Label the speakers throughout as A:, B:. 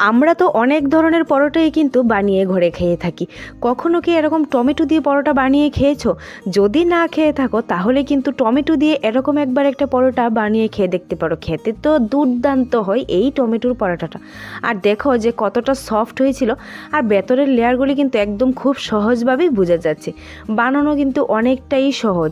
A: আমরা তো অনেক ধরনের পরোটাই কিন্তু বানিয়ে ঘরে খেয়ে থাকি। কখনো কি এরকম টমেটো দিয়ে পরোটা বানিয়ে খেয়েছো? যদি না খেয়ে থাকো তাহলে কিন্তু টমেটো দিয়ে এরকম একবার একটা পরোটা বানিয়ে খেয়ে দেখতে পারো। খেতে তো দুর্দান্ত হয় এই টমেটোর পরোটাটা। আর দেখো যে কতটা সফট হয়েছিল, আর ভেতরের লেয়ারগুলি কিন্তু একদম খুব সহজভাবেই বোঝা যাচ্ছে। বানানো কিন্তু অনেকটাই সহজ।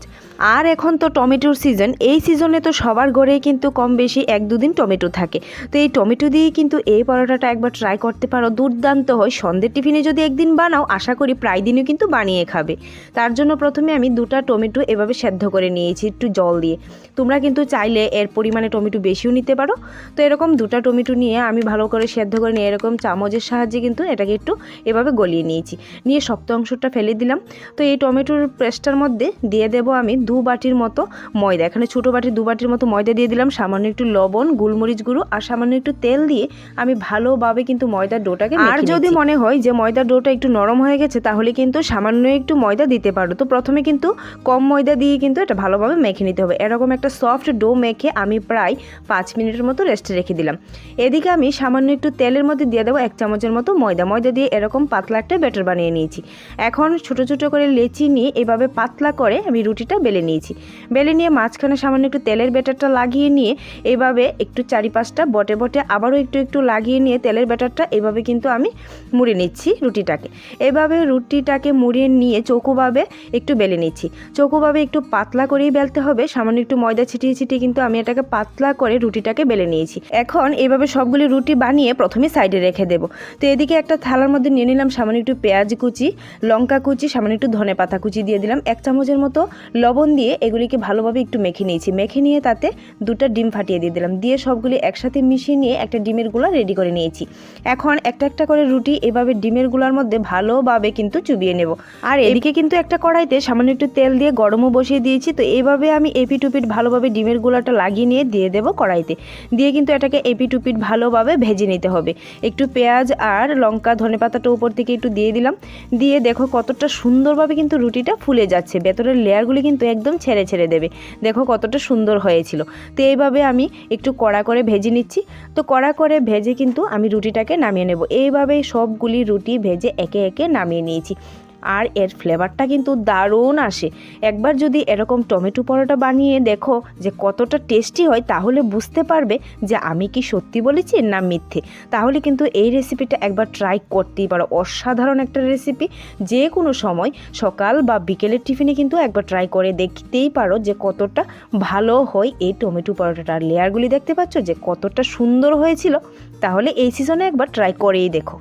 A: আর এখন তো টমেটোর সিজন, এই সিজনে তো সবার ঘরেই কিন্তু কম বেশি 1-2 দিন টমেটো থাকে। তো এই টমেটো দিয়ে কিন্তু এই পরোটাটা একবার ট্রাই করতে পারো, দুর্দান্ত হয়। সন্ধ্যের টিফিনে যদি একদিন বানাও, আশা করি প্রায় দিনও কিন্তু বানিয়ে খাবে। তার জন্য প্রথমে আমি 2টা টমেটো এভাবে সেদ্ধ করে নিয়েছি একটু জল দিয়ে। তোমরা কিন্তু চাইলে এর পরিমাণে টমেটো বেশিও নিতে পারো। তো এরকম 2টা টমেটো নিয়ে আমি ভালো করে সেদ্ধ করে নিয়ে এরকম চামচের সাহায্যে কিন্তু এটাকে একটু এভাবে গলিয়ে নিয়েছি। নিয়ে শক্ত অংশটা ফেলে দিলাম। তো এই টমেটোর পেস্টটার মধ্যে দিয়ে দেব আমি 2 বাটির মতো ময়দা। এখানে ছোটো বাটির 2 বাটির মতো ময়দা দিয়ে দিলাম, সামান্য একটু লবণ, গোলমরিচ গুঁড়ো আর সামান্য একটু তেল দিয়ে আমি ভালোভাবে কিন্তু ময়দার ডোটাকে মেখে নিচ্ছি। আর যদি মনে হয় যে ময়দার ডোটা একটু নরম হয়ে গেছে, তাহলে কিন্তু সামান্য একটু ময়দা দিতে পারো। তো প্রথমে কিন্তু কম ময়দা দিয়ে কিন্তু এটা ভালোভাবে মেখে নিতে হবে। এরকম একটা সফট ডো মেখে আমি প্রায় 5 মিনিটের মতো রেস্টে রেখে দিলাম। এদিকে আমি সামান্য একটু তেলের মধ্যে দিয়ে দেবো 1 চামচের মতো ময়দা দিয়ে এরকম পাতলা একটা ব্যাটার বানিয়ে নিয়েছি। এখন ছোট ছোট করে লেচি নিয়ে এভাবে পাতলা করে আমি রুটিটা বেলে নিয়েছি। বেলে নিয়ে মাঝখানে সামান্য একটু তেলের ব্যাটারটা লাগিয়ে নিয়ে এভাবে একটু 4-5টা বটে বটে আবারও একটু লাগিয়ে নিয়ে তেলের ব্যাটারটা এভাবে কিন্তু আমি মুড়ে নিচ্ছি রুটিটাকে। এভাবে রুটিটাকে মুড়িয়ে নিয়ে চৌকোভাবে একটু বেলে নিচ্ছি। চৌকোভাবে একটু পাতলা করেই বেলতে হবে, সামান্য একটু ময়দা ছিটিয়ে কিন্তু আমি এটাকে পাতলা করে রুটিটাকে বেলে নিয়েছি। এখন এভাবে সবগুলি রুটি বানিয়ে প্রথমে সাইডে রেখে দেব। তো এদিকে একটা থালার মধ্যে নিয়ে নিলাম সামান্য একটু পেঁয়াজ কুচি, লঙ্কা কুচি, সামান্য একটু ধনেপাতা কুচি দিয়ে দিলাম, 1 চামচের মতো লবণ দিয়ে এগুলিকে ভালোভাবে একটু মেখে নিয়েছি। মেখে নিয়ে তাতে 2টা ডিম ফাটিয়ে দিয়ে দিলাম, দিয়ে সবগুলি একসাথে মিশিয়ে নিয়ে একটা ডিমের গুঁড়া রেডি করে নিয়েছি। এখন একটা করে রুটি এভাবে ডিমের গুঁড়ার মধ্যে ভালোভাবে কিন্তু চুবিয়ে নেব। আর এদিকে কিন্তু একটা কড়াইতে সামান্য একটু তেল দিয়ে গরমও বসিয়ে দিয়েছি। তো এইভাবে আমি এপিট উপিট ভালোভাবে ডিমের গুঁড়াটা লাগিয়ে নিয়ে দিয়ে দেবো কড়াইতে। দিয়ে কিন্তু এটাকে এপিট উপিট ভালোভাবে ভেজে নিতে হবে। একটু পেঁয়াজ আর লঙ্কা ধনেপাতাটা উপর থেকে একটু দিয়ে দিলাম। দিয়ে দেখো কতটা সুন্দরভাবে কিন্তু রুটিটা ফুলে যাচ্ছে, ভেতরের লেয়ারগুলি কিন্তু একদম ছেড়ে দেবে। দেখো কতটা সুন্দর হয়েছিল। তো এইভাবে আমি একটু কড়া করে ভেজে নিচ্ছি। তো কড়া করে ভেজে কিন্তু আমি রুটিটাকে নামিয়ে নেব। এইভাবেই সবগুলি রুটি ভেজে একে একে নামিয়ে নিয়েছি। আর এর ফ্লেভারটা কিন্তু দারুণ আসে। একবার যদি এরকম টমেটো পরোটা বানিয়ে দেখো যে কতটা টেস্টি হয়, তাহলে বুঝতে পারবে যে আমি কি সত্যি বলেছি না মিথ্যে। তাহলে কিন্তু এই রেসিপিটা একবার ট্রাই করতেই পারো। অসাধারণ একটা রেসিপি, যে কোনো সময় সকাল বা বিকেলের টিফিনে কিন্তু একবার ট্রাই করে দেখতেই পারো যে কতটা ভালো হয় এই টমেটো পরোটাটা। আর লেয়ারগুলি দেখতে পাচ্ছ যে কতটা সুন্দর হয়েছিল। তাহলে এই সিজনে একবার ট্রাই করেই দেখো।